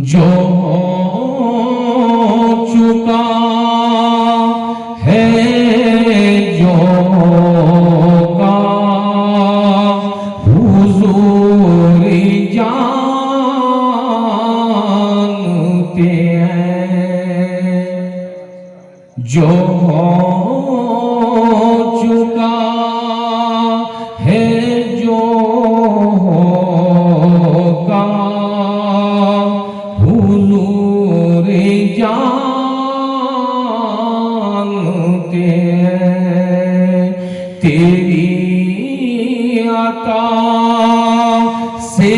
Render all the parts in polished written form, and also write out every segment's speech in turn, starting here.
जो हो चुका है, जो होगा हुजूर जानते हैं। जो हो चुका है, जो होगा हुजूर जानते हैं। तेरी अता से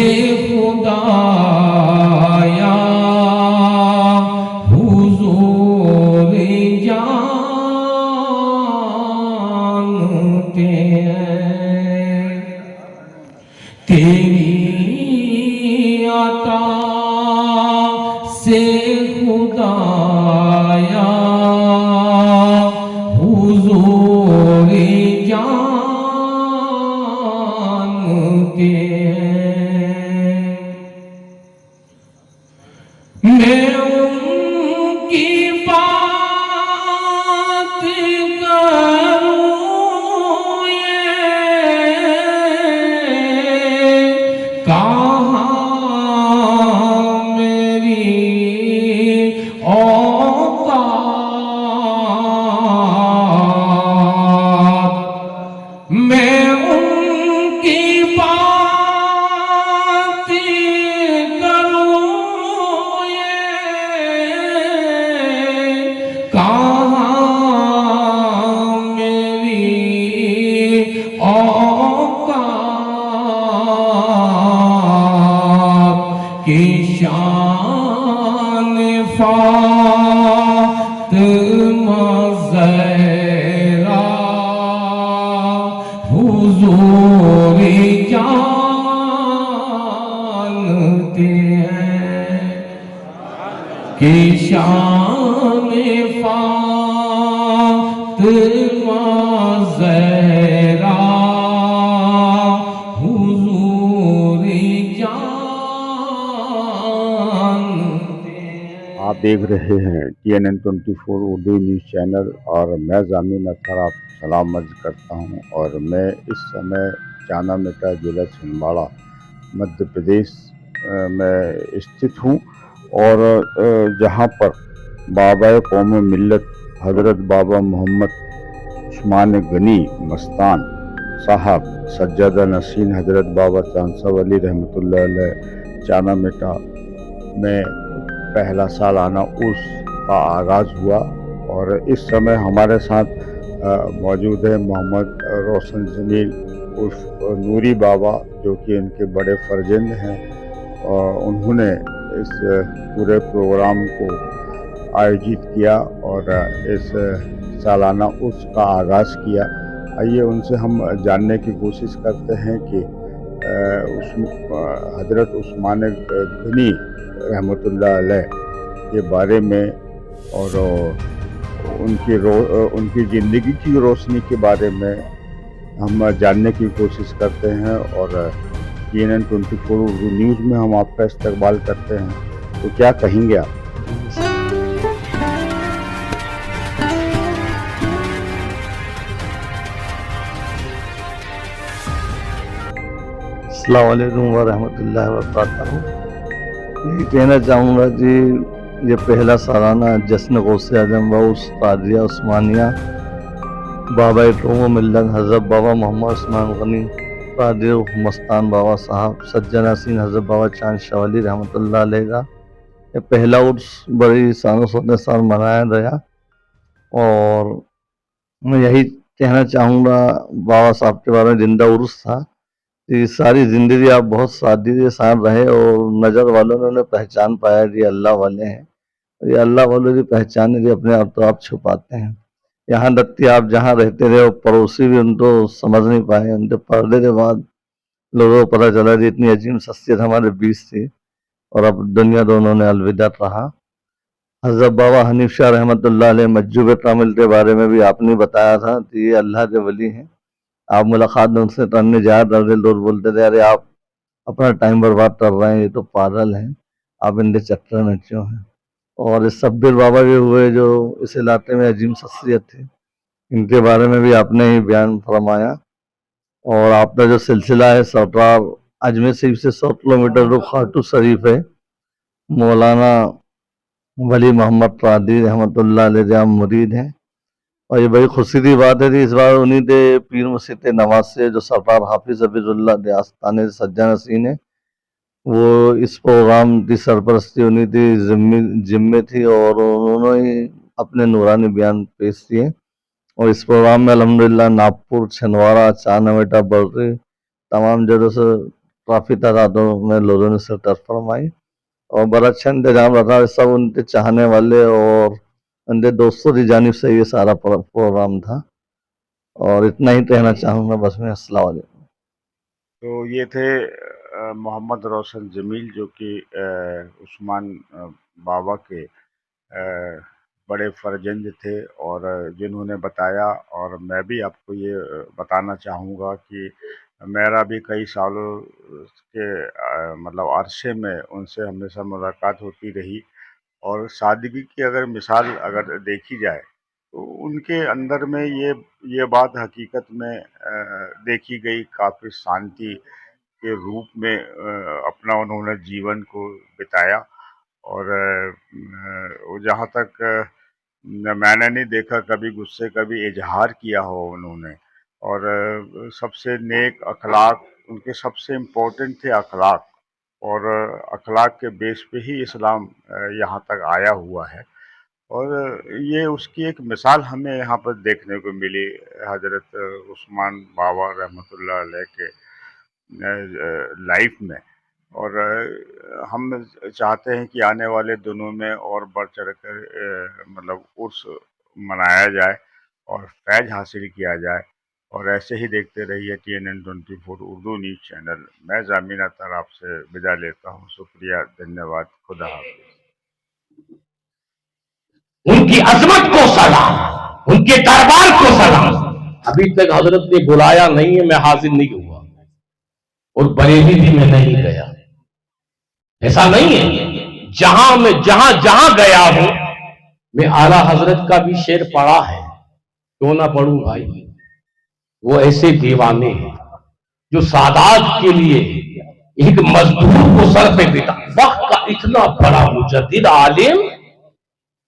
खुदाया हुजूर जानते हैं। तेरी अता से खुदाया हुजूर जानते हैं। मैं उनकी बात करूं ये कहाँ मेरी औकात। मैं उनकी बात करूं ये कहाँ मेरी औकात। की शान फातिमा ज़हरा हुजूर जानते हैं। कि शान फातिमा ज़हरा हुजूर जानते हैं। आप देख रहे हैं TNN 24 उर्दू न्यूज़ चैनल और मैं ज़ामिन अख्तर आपको सलाम अर्ज़ करता हूं। और मैं इस समय चाना मिटा जिला छिंदवाड़ा मध्य प्रदेश में स्थित हूं और जहां पर बाबा कौम मिल्लत हज़रत बाबा मोहम्मद उस्मान गनी मस्तान साहब सज्जादा नसीन हज़रत बाबा चांसा वली रहमतुल्लाह अलैह चाना मिटा में पहला सालाना उर्स का आगाज़ हुआ। और इस समय हमारे साथ मौजूद है मोहम्मद रोशन जमील उर्फ नूरी बाबा, जो कि इनके बड़े फर्जंद हैं। और उन्होंने इस पूरे प्रोग्राम को आयोजित किया और इस सालाना उर्स का आगाज़ किया। आइए उनसे हम जानने की कोशिश करते हैं कि हज़रत उस्मान गनी रहमतुल्लाह अलैह के बारे में और उनकी ज़िंदगी की रोशनी के बारे में हम जानने की कोशिश करते हैं। और TNN 24 उर्दू न्यूज़ में हम आपका इस्तकबाल करते हैं। तो क्या कहेंगे आप? अस्सलाम वालेकुम व रहमतुल्लाहि व बरकातहू। ये कहना चाहूँगा कि ये पहला सालाना जश्न गौसे आज़म व उस कादिया उस्मानिया बाबा कौम मिल्लत हज़रत बाबा मोहम्मद उस्मान गनी कादिर मस्तान बाबा साहब सज्जा नसीन हज़रत बाबा चांद शाह वली रहमतुल्लाह अलैह का ये पहला उर्स बड़ी शान शौकत साथ मनाया गया। और मैं यही कहना चाहूँगा बाबा साहब के बारे में, जिंदा उर्स था कि सारी ज़िंदगी आप बहुत सादगी के साथ रहे और नज़र वालों ने उन्हें पहचान पाया कि अल्लाह वाले हैं। और ये अल्लाह वालों की पहचान है कि अपने आप तो आप छुपाते हैं। यहाँ तक कि आप जहाँ रहते रहे और पड़ोसी भी उनको समझ नहीं पाए। उनके पर्दे के बाद लोगों को पता चला कि इतनी अजीम शख्सियत हमारे बीच थी और अब दुनिया दोनों ने अलविदा कहा। हज़रत बाबा हनीफ शाह रहमतुल्लाह अलैह मज्जूब कामिल के बारे में भी आपने बताया था कि ये अल्लाह के वली हैं। आप मुलाकात में उनसे करने जा रहे, लोग बोलते थे अरे आप अपना टाइम बर्बाद कर रहे हैं, ये तो पागल हैं। आप इनके चक्कर में क्यों हैं। और इस सब्बिर बाबा भी हुए जो इस इलाके में अजीम शख्सियत थी, इनके बारे में भी आपने ही बयान फरमाया। और आपका जो सिलसिला है सरकार अजमेर शरीफ से 100 किलोमीटर जो खाटू शरीफ है, मौलाना वली मोहम्मद कादरी रहमतुल्लाह अलैह मुरीद हैं। और ये बड़ी खुशी की बात है कि इस बार उन्हीं के पीर मुर्शिद नवाज से जो सरकार हाफिज हफीजुल्लाह दे आस्ताने सज्जा नसीन है, वो इस प्रोग्राम की सरपरस्ती उन्हीं की जिम्मे थी और उन्होंने अपने नूरानी बयान पेश किए। और इस प्रोग्राम में अल्हम्दुलिल्लाह नागपुर, छिंदवाड़ा, चारनवेटा, बर्री तमाम जगहों से काफ़ी तादादों में लोगों ने शिरकत फरमाई और बड़ा अच्छा इंतजाम रखा। सब उनके चाहने वाले और उनके दोस्तों की जानिब से ये सारा प्रोग्राम था। और इतना ही कहना चाहूँगा बस मैं। अस्सलाम वालेकुम। तो ये थे मोहम्मद रोशन जमील, जो कि उस्मान बाबा के बड़े फर्जंद थे और जिन्होंने बताया। और मैं भी आपको ये बताना चाहूँगा कि मेरा भी कई सालों के मतलब अरसे में उनसे हमेशा मुलाकात होती रही। और सादगी की अगर मिसाल अगर देखी जाए तो उनके अंदर में ये बात हकीकत में देखी गई। काफ़ी शांति के रूप में अपना उन्होंने जीवन को बिताया। और जहाँ तक मैंने नहीं देखा कभी गुस्से का भी इजहार किया हो उन्होंने। और सबसे नेक अखलाक उनके सबसे इम्पोर्टेंट थे अखलाक। और अखलाक के बेस पे ही इस्लाम यहाँ तक आया हुआ है। और ये उसकी एक मिसाल हमें यहाँ पर देखने को मिली हज़रत उस्मान बाबा रहमतुल्लाह अलैह के लाइफ में। और हम चाहते हैं कि आने वाले दिनों में और बढ़ चढ़ कर मतलब उर्स मनाया जाए और फैज़ हासिल किया जाए। और ऐसे ही देखते रहिए TNN 24 उर्दू न्यूज़ चैनल। मैं ज़मीन अतर आपसे विदा लेता हूँ। शुक्रिया, धन्यवाद, खुदा हाफ़िज़। उनकी अजमत को सलाम, उनके दरबार को सलाम। अभी तक हजरत ने बुलाया नहीं है, मैं हाजिर नहीं हुआ और बरेली भी मैं नहीं गया। ऐसा नहीं है, जहां जहां गया हूं मैं आला हजरत का भी शेर पढ़ा है, क्यों ना पढ़ूं भाई। वो ऐसे दीवाने हैं जो सादात के लिए एक मजदूर को सर पे बिठा, वक्त का इतना बड़ा मुजद्दिद आलिम।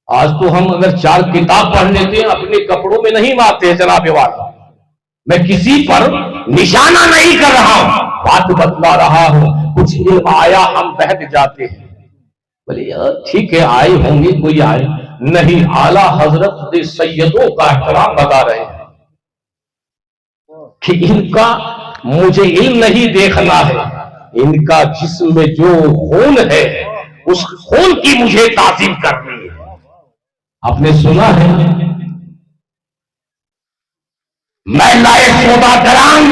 आज तो हम अगर 4 किताब पढ़ लेते हैं अपने कपड़ों में नहीं मारते हैं जनाब वाला। मैं किसी पर निशाना नहीं कर रहा हूं, बात बतला रहा हूं। कुछ इल्म आया हम बहक जाते हैं, बोले यार ठीक है आए होंगे, कोई आए नहीं। आला हजरत ने सैयदों का एहतराम बता रहे हैं कि इनका मुझे इल्म नहीं देखना है, इनका जिस्म में जो खून है उस खून की मुझे ताज़ीम करनी है। आपने सुना है मैं लाए सोदा दरान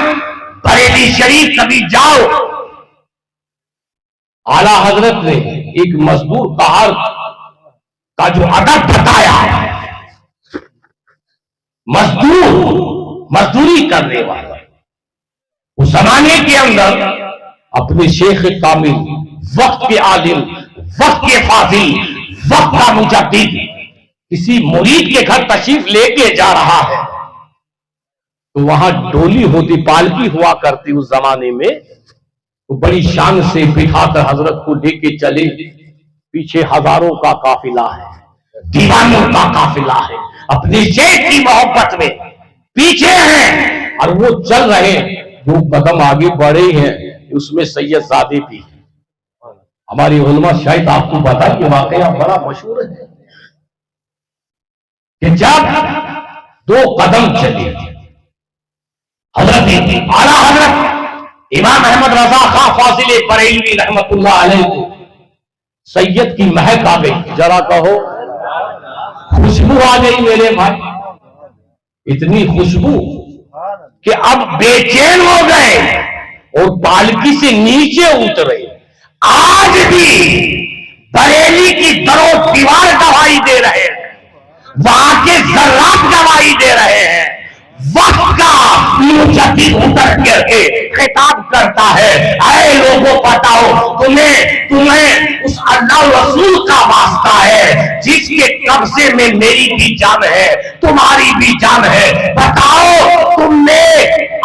बरेली शरीफ कभी जाओ। आला हजरत ने एक मजदूर बहार का जो अदब बताया, मजदूरी करने वाला उस जमाने के अंदर अपने शेख कामिल, वक्त के आलिम, वक्त के फाजिल, वक्त का मुजद्दिद किसी मुरीद के घर तशरीफ लेके जा रहा है तो वहां डोली होती, पालकी हुआ करती उस जमाने में। तो बड़ी शान से बिठाकर हजरत को लेके चले। पीछे हजारों का काफिला है, दीवानों का काफिला है, अपने शेख की मोहब्बत में पीछे हैं और वो चल रहे हैं। 2 कदम आगे बढ़े हैं, उसमें सैयदजादे भी है। हमारी उलमा शायद आपको पता है कि वाकया बड़ा मशहूर है कि जब 2 कदम चले हजरत आला हजरत इमाम अहमद रजा खां फाजिल बरेलवी रहमतुल्लाह अलैह को सैयद की महक आ गई। जरा कहो खुशबू आ गई मेरे भाई, इतनी खुशबू कि अब बेचैन हो गए और पालकी से नीचे उतरे। आज भी बरेली की दरो दीवार गवाही दे रहे हैं, वहां के जर्रात गवाही दे रहे हैं, वक्त का मुजद्दिद उतर करके खिताब करता है, ऐ लोगों बताओ तुम्हें उस अल्लाह रसूल का वास्ता है जिसके कब्जे में मेरी भी जान है, तुम्हारी भी जान है। बताओ तुमने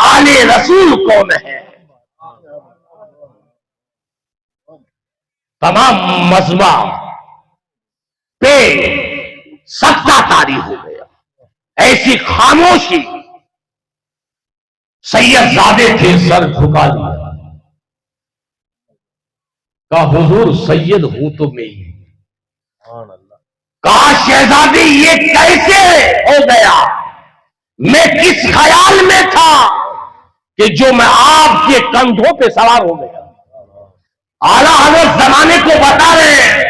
आले रसूल कौन है? तमाम मजमा पे सख्ता तारी हो गया। ऐसी खामोशी, सैयदजादे थे सर झुका लिया, कहा हुजूर सैयद हूं तो मैं ही। कहा शहजादी ये कैसे हो गया? मैं किस ख्याल में था कि जो मैं आपके कंधों पे सवार हो गया। आला हजरत जमाने को बता रहे हैं,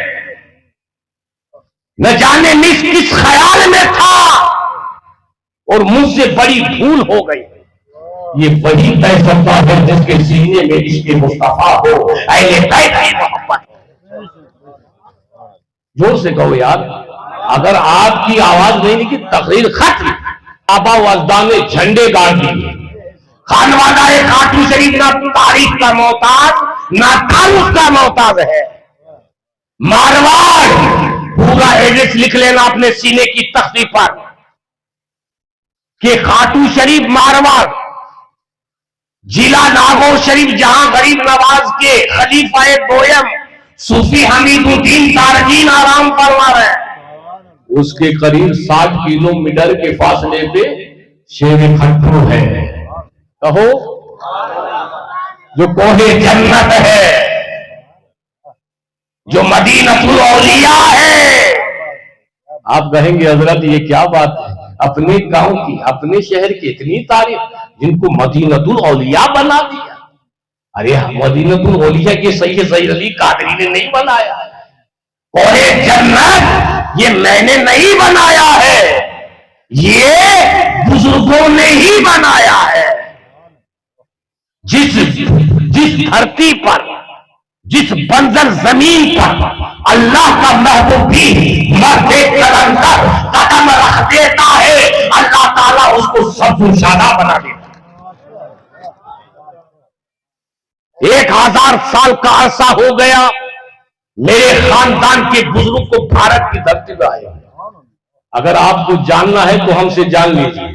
न जाने मैं किस ख्याल में था और मुझसे बड़ी भूल हो गई। ये वही तय करता है जिसके सीने में इश्क़ मुस्तफा हो, अहले बैत की मोहब्बत। जोर से कहो यार, अगर आपकी आवाज नहीं निकली तकरीर खत्म। आबा वजदा ने झंडे गाड़ दिए। खानवादा खाटू शरीफ ना तारीख का मोहताज ना तारुफ का मोहताज है। मारवाड़ पूरा एड्रेस लिख लेना अपने सीने की तख्ती पर कि खाटू शरीफ मारवाड़, जिला नागौर शरीफ, जहां गरीब नवाज के खलीफा दोयम सूफी हमीदुद्दीन तारजीन आराम फरमा रहे हैं, उसके करीब 60 किलोमीटर के फासले पे शेर खट्टू है। कहो जो कोहे जन्नत है, जो मदीनतुल औलिया है। आप कहेंगे हजरत ये क्या बात है? अपने गांव की, अपने शहर की इतनी तारीफ, जिनको मदीनतुल औलिया बना दिया। अरे मदीनतुल औलिया के सैयद अली कादरी ने नहीं बनाया। कोहे जन्नत ये मैंने नहीं बनाया है, ये बुजुर्गों ने ही बनाया है। जिस धरती पर, जिस बंजर जमीन पर अल्लाह का महबूब भी मर्दे कलंदर कदम रख देता है, अल्लाह ताला उसको सबुशादा बना देता है। 1000 साल का अरसा हो गया मेरे खानदान के बुजुर्ग को भारत की धरती पर आए। अगर आपको जानना है तो हमसे जान लीजिए।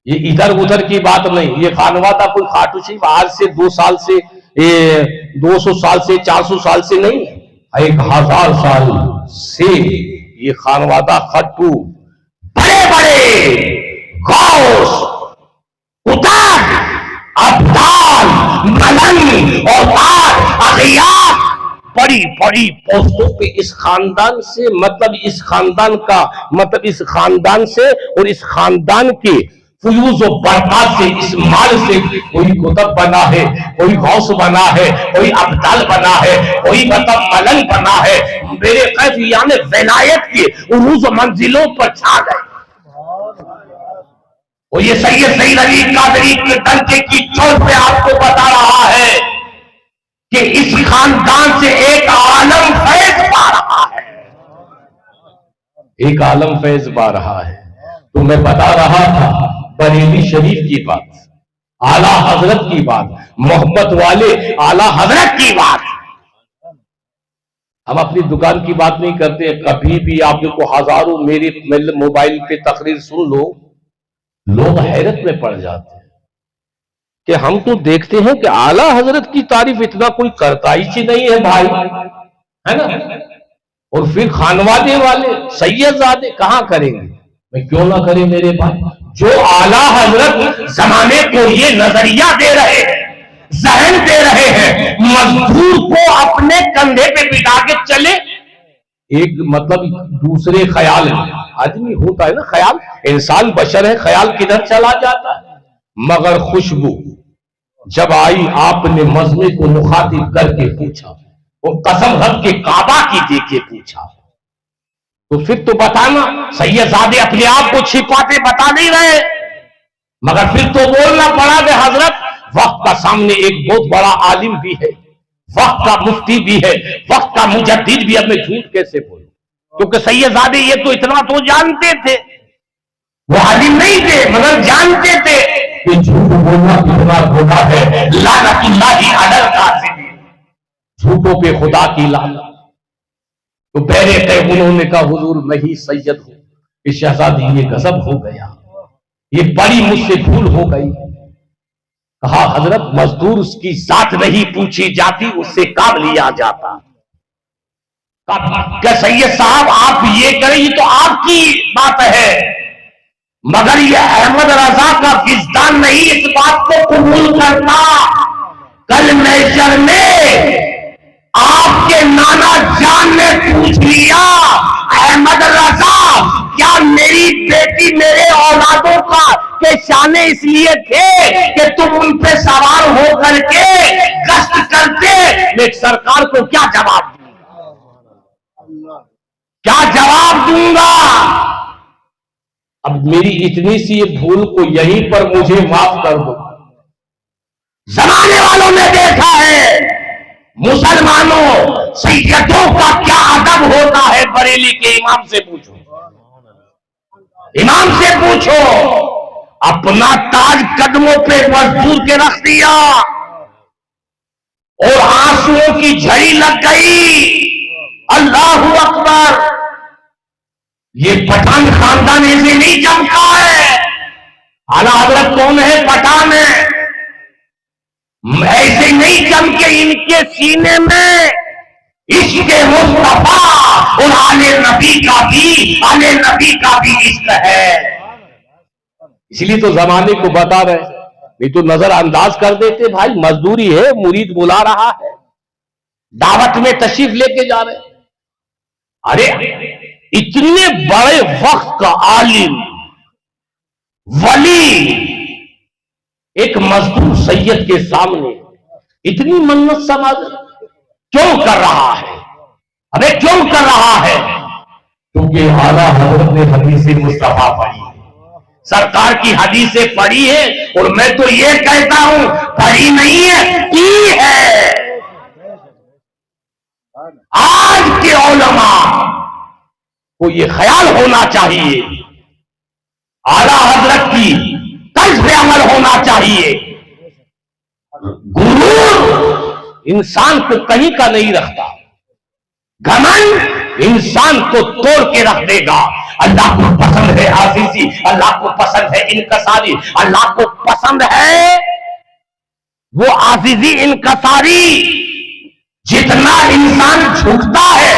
ये इधर उधर की बात नहीं, ये खानवादा कोई खाटू शरीफ आज से 2 साल से 200 साल से 400 साल से नहीं, 1000 साल से ये खानवादा खट्टू बड़े बड़े गौस, कुतुब, अब्दाल, मलंग और अगियार बड़ी बड़ी पोस्टों पे इस खानदान से, मतलब इस खानदान का मतलब इस खानदान से और इस खानदान के फयूज और बरकत से, इस माल से कोई कुतुब बना है, कोई गौस बना है, कोई अब्दाल बना है, कोई मतलब मलंग बना है। मेरे कैफ यानी विलायत के उरूज मंजिलों पर छा गए। और ये सैयद अली कादरी के डंके की चोट पे आपको बता रहा है कि इस खानदान से एक आलम फैज पा रहा है, एक आलम फैज पा रहा है। तो मैं बता रहा था बरेली शरीफ की बात, आला हजरत की बात, मोहब्बत वाले आला हजरत की बात। हम अपनी दुकान की बात नहीं करते। कभी भी आप देखो हजारों मेरे मोबाइल पे तकरीर सुन लो, लोग हैरत में पड़ जाते हैं कि हम तो देखते हैं कि आला हजरत की तारीफ इतना कोई करता ही नहीं है भाई, है ना। और फिर खानवादे वाले सैयदजादे कहां करेंगे? मैं क्यों ना करें मेरे भाई। जो आला हजरत जमाने को ये नजरिया दे रहे हैं, जहन दे रहे हैं, मजदूर को अपने कंधे पे बिठा के चले, एक मतलब दूसरे ख्याल में आदमी होता है ना, ख्याल, इंसान बशर है, ख्याल किधर चला जाता है। मगर खुशबू जब आई आपने मजमे को मुखातिब करके पूछा और कसम रब के काबा की देके पूछा, तो फिर तो बताना। सैयदजादे अपने आप को छिपाते बता नहीं रहे, मगर फिर तो बोलना पड़ा कि हजरत वक्त का सामने एक बहुत बड़ा आलिम भी है, वक्त का मुफ्ती भी है, वक्त का मुजद्दिद भी। अब मैं झूठ कैसे बोलूं, क्योंकि सैयदजादे ये तो इतना तो जानते थे वो आलिम नहीं थे मगर जानते थे कि झूठ बोलना कितना गुना है। लानतुल्लाहि अलल काज़िबीन, झूठों पे खुदा की लानत। तो पहले तय उन्होंने कहा हुजूर मैं ही सैयद हूं कि शहजादी ये गजब हो गया, ये बड़ी मुझसे भूल हो गई। कहा हजरत मजदूर उसकी जात नहीं पूछी जाती, उससे काम लिया जाता। क्या सैयद साहब आप ये करें, ये तो आपकी बात है, मगर ये अहमद रजा का विजदान नहीं इस बात को कबूल करता। कल मैशर में आपके नाना जान ने पूछ लिया अहमद रजा क्या मेरी बेटी मेरे औलादों का के शाने इसलिए थे कि तुम उन पे सवार हो करके गश्त करते, मैं सरकार को क्या जवाब दूंगा, क्या जवाब दूंगा। अब मेरी इतनी सी भूल को यहीं पर मुझे माफ कर दो। जमाने वालों ने देखा है मुसलमानों सैयदों का क्या अदब होता है, बरेली के इमाम से पूछो, इमाम से पूछो। अपना ताज कदमों पे मजबूर के रख दिया और आंसुओं की झड़ी लग गई। अल्लाहू अकबर। ये पठान खानदान ऐसे नहीं चमका है। आला हजरत कौन है? पठान है। ऐसे नहीं चमके इनके सीने में इश्क मुस्तफा और आले नबी का भी इश्क है। इसलिए तो जमाने को बता रहे, नहीं तो नजरअंदाज कर देते। भाई मजदूरी है, मुरीद बुला रहा है, दावत में तशरीफ लेके जा रहे। अरे इतने बड़े वक्त का आलिम वली एक मजदूर सैयद के सामने इतनी मन्नत समाज क्यों कर रहा है? अबे क्यों कर रहा है? क्योंकि आला हजरत ने हदीस मुस्तफा पढ़ी है, सरकार की हदीसें पढ़ी है। और मैं तो ये कहता हूं पढ़ी नहीं है, की है। आज के उलमा को ये ख्याल होना चाहिए, आला हजरत की तर्ज पे अमल होना चाहिए। गुरूर इंसान को कहीं का नहीं रखता, घमंड इंसान को तोड़ के रख देगा। अल्लाह को पसंद है आजीजी, अल्लाह को पसंद है इनकसारी, अल्लाह को पसंद है वो आजीजी इनकसारी। जितना इंसान झुकता है,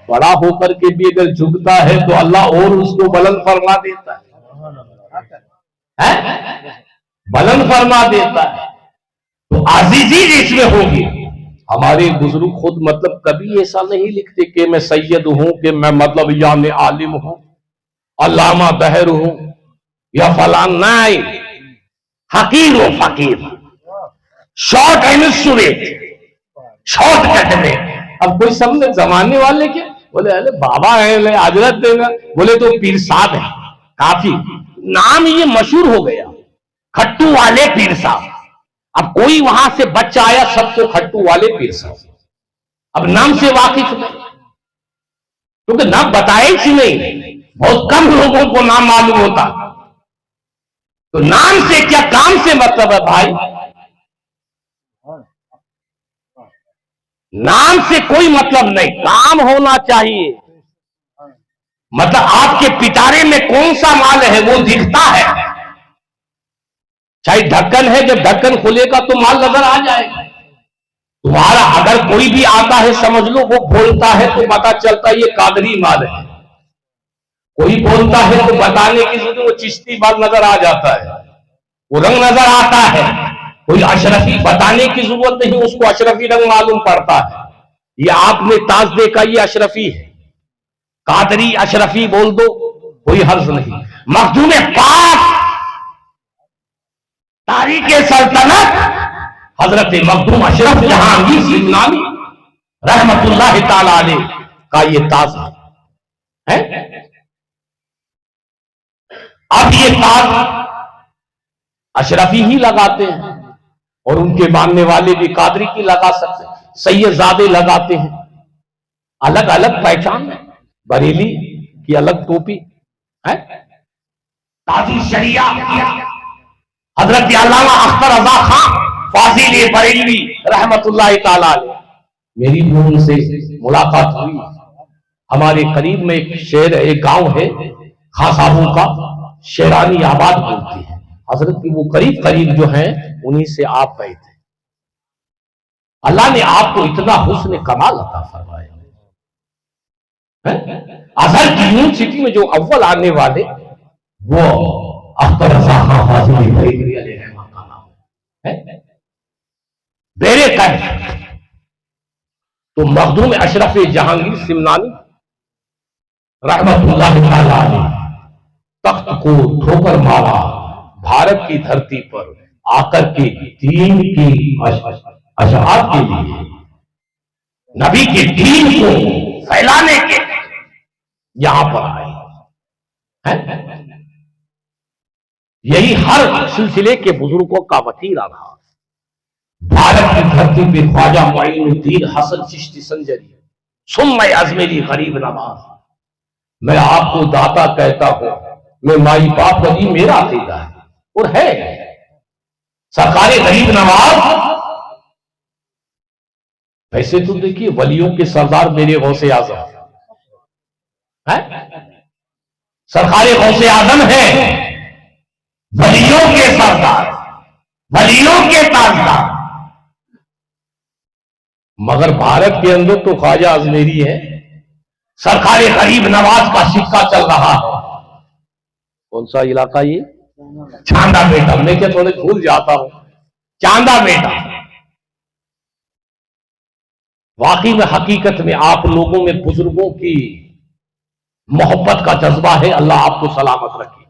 बड़ा होकर के भी अगर झुकता है तो अल्लाह और उसको बुलंद फरमा देता है, बुलंद फरमा देता है। तो आजीजी इसमें होगी। हमारे बुजुर्ग खुद मतलब कभी ऐसा नहीं लिखते कि मैं सैयद हूं, कि मैं मतलब यानी आलिम हूं, अल्लामा बहर हूं या फलान। नहीं, हकीर व फकीर, शॉर्ट एंड स्ट्रेट, शॉर्टकट में। अब कोई समझे जमाने वाले के बोले अरे बाबा है हजरत देगा, बोले तो पीर साहब है काफी, नाम ये मशहूर हो गया, खट्टू वाले पीर साहब। अब कोई वहां से बच्चा आया सबको खट्टू वाले पीर साहब, अब नाम से वाकिफ नहीं, क्योंकि नाम बताए ही नहीं, बहुत कम लोगों को नाम मालूम होता। तो नाम से क्या काम से मतलब है भाई? नाम से कोई मतलब नहीं, काम होना चाहिए। मतलब आपके पिटारे में कौन सा माल है वो दिखता है, चाहे ढक्कन है, जब ढक्कन खुलेगा तो माल नजर आ जाएगा। तुम्हारा अगर कोई भी आता है समझ लो वो बोलता है तो पता चलता है ये कादरी माल है, कोई बोलता है तो बताने की जरूरत, वो चिश्ती माल नजर आ जाता है, वो रंग नजर आता है। कोई अशरफी बताने की जरूरत नहीं, उसको अशरफी रंग मालूम पड़ता है। ये आपने ताज देखा, ये अशरफी है, कादरी अशरफी बोल दो, कोई हर्ज नहीं। मखदूम पाक तारीख सल्तनत हजरत मखदूम अशरफ जहांगीर सिंगनानी रहमतुल्लाह ताला अलैह का ये ताज है। अब ये ताज अशरफी ही लगाते हैं और उनके मानने वाले भी कादरी की लगा सकते हैं, सैयदजादे लगाते हैं, अलग अलग पहचान है। बरेली की अलग टोपी है, ताज़ी शरिया किया। हजरत अल्लामा अख्तर रजा खान फाजिल बरेलवी रहमतुल्लाह ताला अलैह, मेरी भी उनसे मुलाकात हुई। हमारे करीब में एक शहर, एक गांव है खां साहबों का, शेरानी आबाद बोलते हैं। हजरत की वो करीब करीब जो हैं उन्हीं से आप गए थे। अल्लाह ने आपको इतना हुस्न कमाल अता फरमाया है। अजहर की यूनिवर्सिटी में जो अव्वल आने वाले वो अख्तर रजा खान फाजिल बरेलवी अलैहि रहमत का नाम है। बेरे कैफ तो मखदूम अशरफ जहांगीर सिमनानी रहमतुल्लाह ताला अलैह तख्त को ठोकर मारा, भारत की धरती पर आकर के दीन की अशआत के लिए, नबी के दीन को फैलाने के यहां पर आए हैं। यही हर सिलसिले के बुजुर्गों का वतीरा रहा। भारत की धरती पे ख्वाजा मोइनुद्दीन हसन चिश्ती संजरी, सुम्मा अजमेरी गरीब नवाज, मैं आपको दाता कहता हूं, मैं माई बाप वली मेरा अकीदा है और है। सरकारे गरीब नवाज, वैसे तो देखिए वलियों के सरदार मेरे गौसे आजम है, सरकारे गौसे आजम है, वलियों के सरदार, वलियों के ताजदार। मगर भारत के अंदर तो ख्वाजा अजमेरी है, सरकारे गरीब नवाज का सिक्का चल रहा है। कौन सा इलाका ये? चांदा बेटा, मैं क्या थोड़े भूल जाता हूं, चांदा बेटा। वाकई में हकीकत में आप लोगों में बुजुर्गों की मोहब्बत का जज्बा है। अल्लाह आपको सलामत रखे।